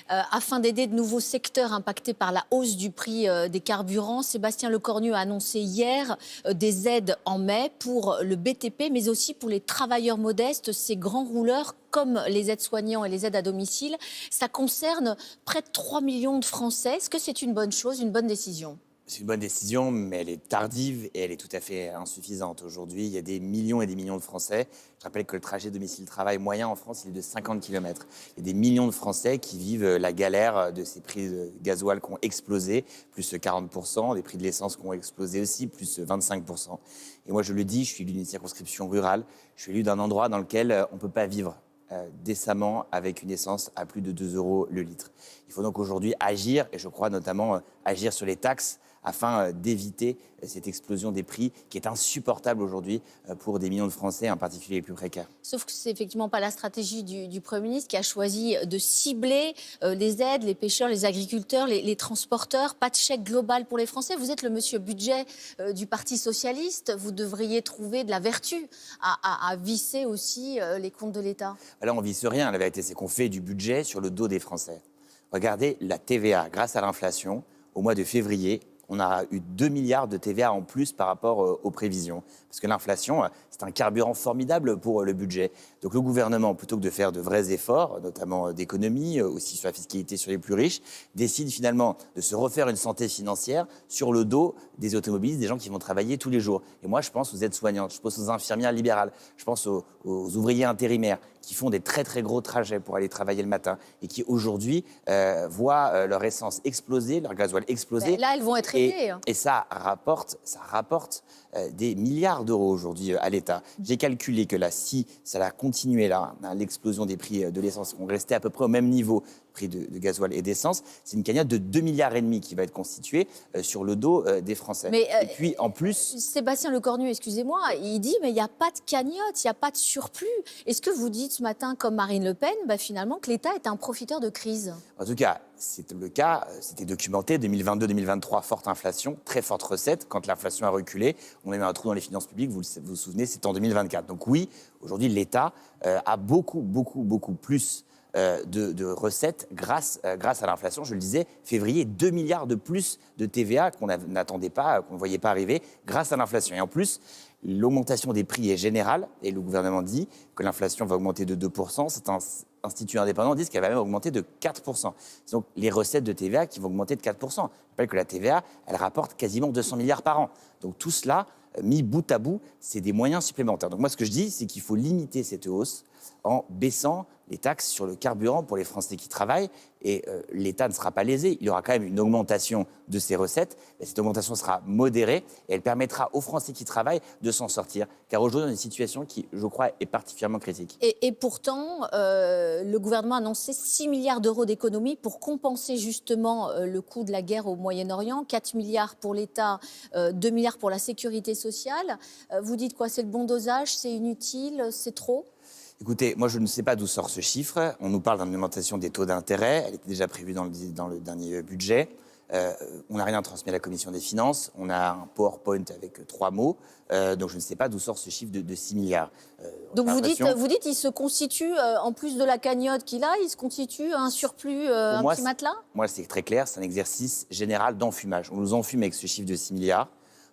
afin d'aider de nouveaux secteurs impactés par la hausse du prix des carburants. Sébastien Lecornu a annoncé hier des aides en mai pour le BTP, mais aussi pour les travailleurs modestes, ces grands rouleurs comme les aides-soignants et les aides à domicile. Ça concerne près de 3 millions de Français. Est-ce que c'est une bonne chose, une bonne décision ? C'est une bonne décision, mais elle est tardive et elle est tout à fait insuffisante. Aujourd'hui, il y a des millions et des millions de Français. Je rappelle que le trajet domicile-travail moyen en France, il est de 50 km. Il y a des millions de Français qui vivent la galère de ces prix de gasoil qui ont explosé, plus 40%, des prix de l'essence qui ont explosé aussi, plus 25%. Et moi, je le dis, je suis élu d'une circonscription rurale, je suis élu d'un endroit dans lequel on ne peut pas vivre décemment avec une essence à plus de 2 euros le litre. Il faut donc aujourd'hui agir, et je crois notamment agir sur les taxes, afin d'éviter cette explosion des prix qui est insupportable aujourd'hui pour des millions de Français, en particulier les plus précaires. Sauf que ce n'est effectivement pas la stratégie du Premier ministre qui a choisi de cibler les aides, les pêcheurs, les agriculteurs, les transporteurs. Pas de chèque global pour les Français. Vous êtes le monsieur budget du Parti socialiste. Vous devriez trouver de la vertu à visser aussi les comptes de l'État. Là, on ne visse rien. La vérité, c'est qu'on fait du budget sur le dos des Français. Regardez la TVA. Grâce à l'inflation, au mois de février, on a eu 2 milliards de TVA en plus par rapport aux prévisions. Parce que l'inflation, c'est un carburant formidable pour le budget. Donc le gouvernement, plutôt que de faire de vrais efforts, notamment d'économie, aussi sur la fiscalité sur les plus riches, décide finalement de se refaire une santé financière sur le dos des automobilistes, des gens qui vont travailler tous les jours. Et moi, je pense aux aides-soignantes, je pense aux infirmières libérales, je pense aux ouvriers intérimaires qui font des très très gros trajets pour aller travailler le matin et qui aujourd'hui voient leur essence exploser, leur gasoil exploser. Ben là, elles vont être aidées. Et ça rapporte des milliards d'euros aujourd'hui à l'État. J'ai calculé que là, si ça a continué là, l'explosion des prix de l'essence, on restait à peu près au même niveau, prix de gasoil et d'essence, c'est une cagnotte de 2,5 milliards qui va être constituée sur le dos des Français. Mais, et puis en plus... Sébastien Lecornu, excusez-moi, il dit mais il n'y a pas de cagnotte, il n'y a pas de surplus. Est-ce que vous dites ce matin, comme Marine Le Pen, finalement que l'État est un profiteur de crise ? En tout cas, c'est le cas, c'était documenté, 2022-2023, forte inflation, très forte recette. Quand l'inflation a reculé, on a eu un trou dans les finances publiques, vous vous souvenez, c'est en 2024. Donc oui, aujourd'hui, l'État a beaucoup plus de recettes grâce à l'inflation. Je le disais, février, 2 milliards de plus de TVA qu'on n'attendait pas, qu'on ne voyait pas arriver grâce à l'inflation. Et en plus, l'augmentation des prix est générale et le gouvernement dit que l'inflation va augmenter de 2%. C'est un institut indépendant dit qu'elle va même augmenter de 4%. C'est donc les recettes de TVA qui vont augmenter de 4%. Je rappelle que la TVA, elle rapporte quasiment 200 milliards par an. Donc tout cela, mis bout à bout, c'est des moyens supplémentaires. Donc moi, ce que je dis, c'est qu'il faut limiter cette hausse en baissant les taxes sur le carburant pour les Français qui travaillent. Et l'État ne sera pas lésé. Il y aura quand même une augmentation de ses recettes. Et cette augmentation sera modérée et elle permettra aux Français qui travaillent de s'en sortir. Car aujourd'hui, on a une situation qui, je crois, est particulièrement critique. Et pourtant, le gouvernement a annoncé 6 milliards d'euros d'économies pour compenser justement le coût de la guerre au Moyen-Orient. 4 milliards pour l'État, 2 milliards pour la sécurité sociale. Vous dites quoi ? C'est le bon dosage ? C'est inutile ? C'est trop ? Écoutez, moi je ne sais pas d'où sort ce chiffre. On nous parle d'une augmentation des taux d'intérêt. Elle était déjà prévue dans le dernier budget. On n'a rien transmis à la Commission des finances. On a un PowerPoint avec 3 mots. Donc je ne sais pas d'où sort ce chiffre de 6 milliards. Donc vous dites il se constitue, en plus de la cagnotte qu'il a, il se constitue un surplus, un petit matelas ? Moi c'est très clair, c'est un exercice général d'enfumage. On nous enfume avec ce chiffre de 6 milliards.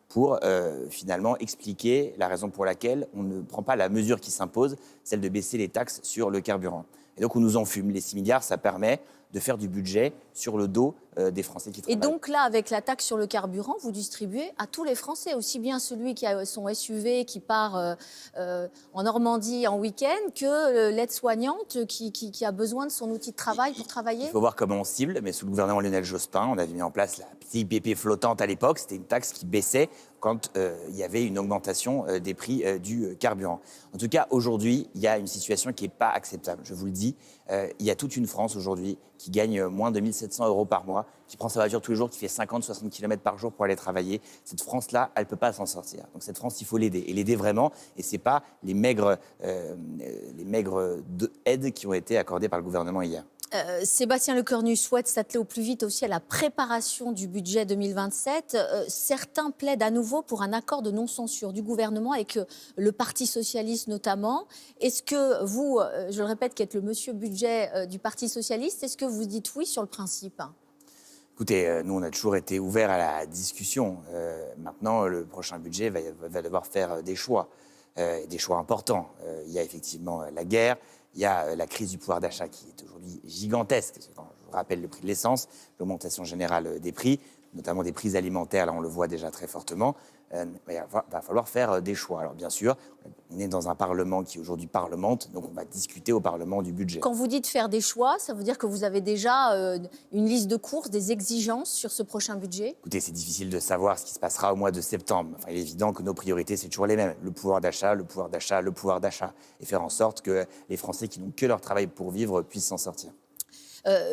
Pour finalement expliquer la raison pour laquelle on ne prend pas la mesure qui s'impose, celle de baisser les taxes sur le carburant. Et donc on nous enfume. Les 6 milliards, ça permet de faire du budget sur le dos des Français qui travaillent. Et donc là, avec la taxe sur le carburant, vous distribuez à tous les Français, aussi bien celui qui a son SUV qui part en Normandie en week-end que l'aide-soignante qui a besoin de son outil de travail pour travailler. Il faut voir comment on cible, mais sous le gouvernement Lionel Jospin, on avait mis en place la TIPP flottante à l'époque. C'était une taxe qui baissait quand il y avait une augmentation des prix du carburant. En tout cas, aujourd'hui, il y a une situation qui n'est pas acceptable. Je vous le dis, il y a toute une France aujourd'hui qui gagne moins de 1 700 € par mois, qui prend sa voiture tous les jours, qui fait 50-60 km par jour pour aller travailler. Cette France-là, elle ne peut pas s'en sortir. Donc cette France, il faut l'aider. Et l'aider vraiment. Et ce n'est pas les maigres aides qui ont été accordées par le gouvernement hier. Sébastien Lecornu souhaite s'atteler au plus vite aussi à la préparation du budget 2027. Certains plaident à nouveau pour un accord de non-censure du gouvernement avec le Parti socialiste notamment. Est-ce que vous, je le répète, qui êtes le monsieur budget du Parti socialiste, est-ce que vous dites oui sur le principe ? Écoutez, nous, on a toujours été ouverts à la discussion. Maintenant, le prochain budget va devoir faire des choix importants. Il y a effectivement la guerre, il y a la crise du pouvoir d'achat qui est aujourd'hui gigantesque. Quand je vous rappelle le prix de l'essence, l'augmentation générale des prix, notamment des prix alimentaires, là on le voit déjà très fortement. Il va falloir faire des choix. Alors bien sûr, on est dans un Parlement qui aujourd'hui parlemente, donc on va discuter au Parlement du budget. Quand vous dites faire des choix, ça veut dire que vous avez déjà une liste de courses, des exigences sur ce prochain budget ? Écoutez, c'est difficile de savoir ce qui se passera au mois de septembre. Enfin, il est évident que nos priorités, c'est toujours les mêmes. Le pouvoir d'achat, le pouvoir d'achat, le pouvoir d'achat. Et faire en sorte que les Français qui n'ont que leur travail pour vivre puissent s'en sortir.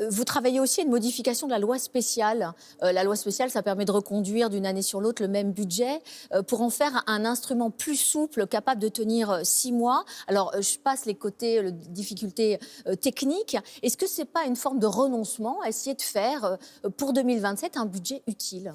Vous travaillez aussi à une modification de la loi spéciale. La loi spéciale, ça permet de reconduire d'une année sur l'autre le même budget pour en faire un instrument plus souple, capable de tenir 6 mois. Alors, je passe les côtés, difficultés techniques. Est-ce que ce n'est pas une forme de renoncement à essayer de faire pour 2027 un budget utile ?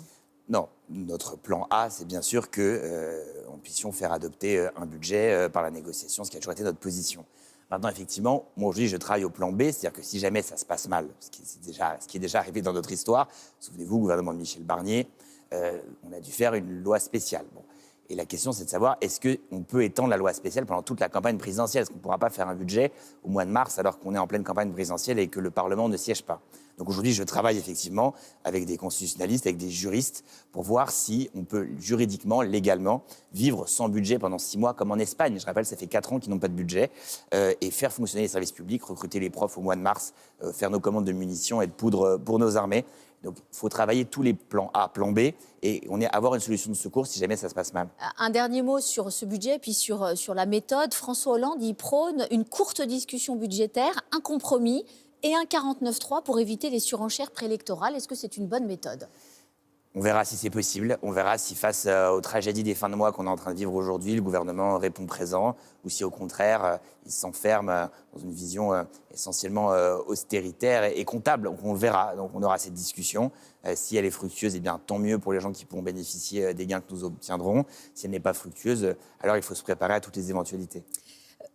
Non, notre plan A, c'est bien sûr que on puissions faire adopter un budget par la négociation, ce qui a toujours été notre position. Maintenant, effectivement, moi aujourd'hui, je travaille au plan B, c'est-à-dire que si jamais ça se passe mal, ce qui est déjà arrivé dans notre histoire, souvenez-vous, gouvernement de Michel Barnier, on a dû faire une loi spéciale. Bon. Et la question, c'est de savoir, est-ce qu'on peut étendre la loi spéciale pendant toute la campagne présidentielle ? Est-ce qu'on ne pourra pas faire un budget au mois de mars alors qu'on est en pleine campagne présidentielle et que le Parlement ne siège pas ? Donc aujourd'hui, je travaille effectivement avec des constitutionnalistes, avec des juristes, pour voir si on peut juridiquement, légalement, vivre sans budget pendant 6 mois, comme en Espagne. Je rappelle, ça fait 4 ans qu'ils n'ont pas de budget, et faire fonctionner les services publics, recruter les profs au mois de mars, faire nos commandes de munitions et de poudre pour nos armées. Donc, il faut travailler tous les plans A, plan B, et avoir une solution de secours si jamais ça se passe mal. Un dernier mot sur ce budget, puis sur la méthode. François Hollande, il prône une courte discussion budgétaire, un compromis et un 49.3 pour éviter les surenchères préélectorales. Est-ce que c'est une bonne méthode ? On verra si c'est possible. On verra si face aux tragédies des fins de mois qu'on est en train de vivre aujourd'hui, le gouvernement répond présent ou si au contraire, il s'enferme dans une vision essentiellement austéritaire et comptable. Donc on le verra. Donc on aura cette discussion. Si elle est fructueuse, eh bien, tant mieux pour les gens qui pourront bénéficier des gains que nous obtiendrons. Si elle n'est pas fructueuse, alors il faut se préparer à toutes les éventualités.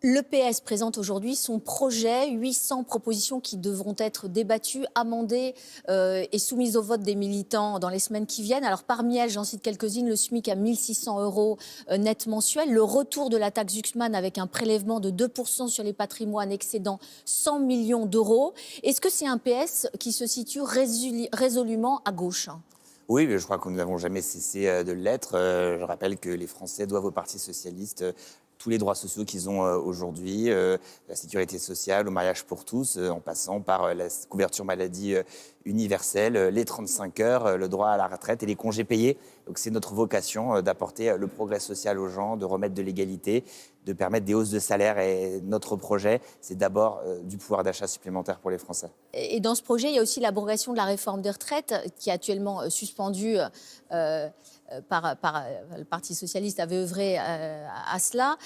Le PS présente aujourd'hui son projet, 800 propositions qui devront être débattues, amendées et soumises au vote des militants dans les semaines qui viennent. Alors parmi elles, j'en cite quelques-unes, le SMIC à 1 600 € net mensuel, le retour de la taxe Zuxman avec un prélèvement de 2% sur les patrimoines excédant 100 millions d'euros. Est-ce que c'est un PS qui se situe résolument à gauche ? Oui, mais je crois que nous n'avons jamais cessé de l'être. Je rappelle que les Français doivent au Parti socialiste tous les droits sociaux qu'ils ont aujourd'hui, la sécurité sociale, le mariage pour tous, en passant par la couverture maladie universelle, les 35 heures, le droit à la retraite et les congés payés. Donc c'est notre vocation d'apporter le progrès social aux gens, de remettre de l'égalité, de permettre des hausses de salaire. Et notre projet, c'est d'abord du pouvoir d'achat supplémentaire pour les Français. Et dans ce projet, il y a aussi l'abrogation de la réforme des retraites qui est actuellement suspendue par le Parti socialiste avait œuvré à cela,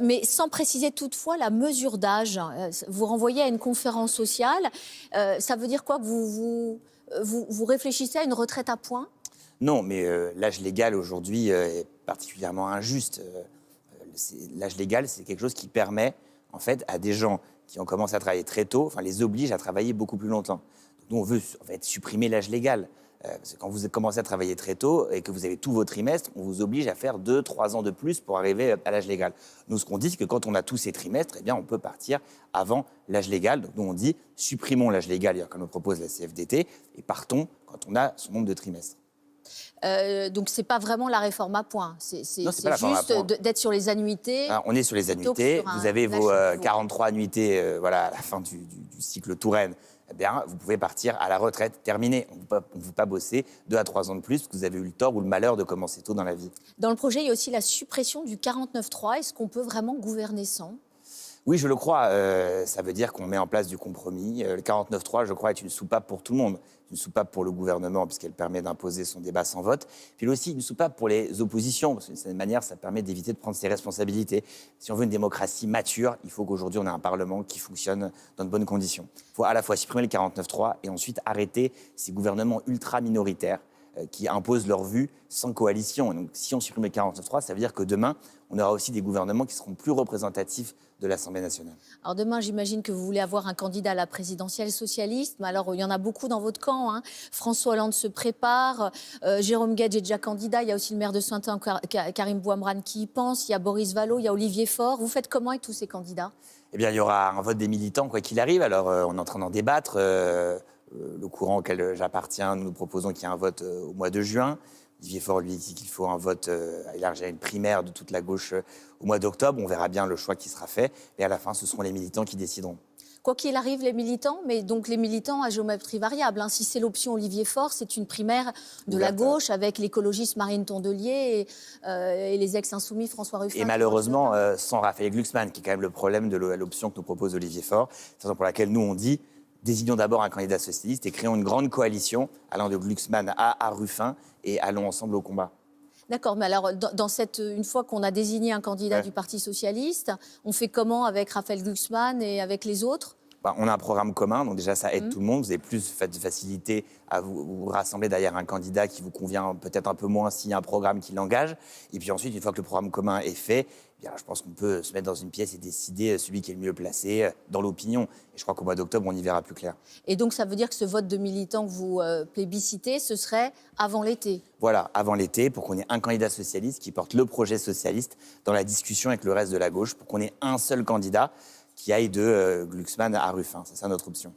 mais sans préciser toutefois la mesure d'âge. Vous renvoyez à une conférence sociale. Ça veut dire quoi que vous réfléchissez à une retraite à points ? Non, mais l'âge légal aujourd'hui est particulièrement injuste. L'âge légal, c'est quelque chose qui permet en fait à des gens qui ont commencé à travailler très tôt, enfin les oblige à travailler beaucoup plus longtemps. Donc, nous, on veut en fait supprimer l'âge légal. Parce que quand vous commencez à travailler très tôt et que vous avez tous vos trimestres, on vous oblige à faire 2-3 ans de plus pour arriver à l'âge légal. Nous, ce qu'on dit, c'est que quand on a tous ces trimestres, eh bien, on peut partir avant l'âge légal. Donc, nous, on dit supprimons l'âge légal, comme nous propose la CFDT, et partons quand on a son nombre de trimestres. Donc, ce n'est pas vraiment la réforme à points. C'est juste d'être sur les annuités. Alors, on est sur les annuités. Vous avez vos 43 annuités à la fin du cycle Touraine. Eh bien, vous pouvez partir à la retraite, terminé. On ne veut pas bosser 2 à 3 ans de plus parce que vous avez eu le tort ou le malheur de commencer tôt dans la vie. Dans le projet, il y a aussi la suppression du 49.3. Est-ce qu'on peut vraiment gouverner sans ? Oui, je le crois. Ça veut dire qu'on met en place du compromis. Le 49.3, je crois, est une soupape pour tout le monde. Une soupape pour le gouvernement, puisqu'elle permet d'imposer son débat sans vote. Puis aussi une soupape pour les oppositions, parce que d'une certaine manière, ça permet d'éviter de prendre ses responsabilités. Si on veut une démocratie mature, il faut qu'aujourd'hui, on ait un Parlement qui fonctionne dans de bonnes conditions. Il faut à la fois supprimer le 49.3 et ensuite arrêter ces gouvernements ultra-minoritaires qui imposent leur vue sans coalition. Et donc, si on supprime le 49.3, ça veut dire que demain, on aura aussi des gouvernements qui seront plus représentatifs de l'Assemblée nationale. Alors demain, j'imagine que vous voulez avoir un candidat à la présidentielle socialiste, mais alors il y en a beaucoup dans votre camp, hein. François Hollande se prépare, Jérôme Guedj est déjà candidat, il y a aussi le maire de Saint-Ouen, Karim Bouamrane qui y pense, il y a Boris Vallaud, il y a Olivier Faure. Vous faites comment avec tous ces candidats? Eh bien, il y aura un vote des militants, quoi qu'il arrive. Alors, on est en train d'en débattre. Le courant auquel j'appartiens, nous proposons qu'il y ait un vote au mois de juin. Olivier Faure, lui, dit qu'il faut un vote élargi à une primaire de toute la gauche au mois d'octobre. On verra bien le choix qui sera fait. Et à la fin, ce seront les militants qui décideront. Quoi qu'il arrive, les militants, mais donc les militants à géométrie variable, hein. Si c'est l'option Olivier Faure, c'est une primaire de la gauche avec l'écologiste Marine Tondelier et les ex-insoumis François Ruffin. Et malheureusement, sans Raphaël Glucksmann, qui est quand même le problème de l'option que nous propose Olivier Faure. C'est la raison pour laquelle nous, on dit désignons d'abord un candidat socialiste et créons une grande coalition allant de Glucksmann à Ruffin et allons ensemble au combat. D'accord, mais alors, une fois qu'on a désigné un candidat du Parti socialiste, on fait comment avec Raphaël Glucksmann et avec les autres? On a un programme commun, donc déjà ça aide tout le monde. Vous avez plus de facilité à vous rassembler derrière un candidat qui vous convient peut-être un peu moins s'il y a un programme qui l'engage. Et puis ensuite, une fois que le programme commun est fait, eh bien, je pense qu'on peut se mettre dans une pièce et décider celui qui est le mieux placé dans l'opinion. Et je crois qu'au mois d'octobre, on y verra plus clair. Et donc ça veut dire que ce vote de militants que vous plébiscitez, ce serait avant l'été? Voilà, avant l'été, pour qu'on ait un candidat socialiste qui porte le projet socialiste dans la discussion avec le reste de la gauche, pour qu'on ait un seul candidat qui aille de Glucksmann à Ruffin. C'est ça notre option.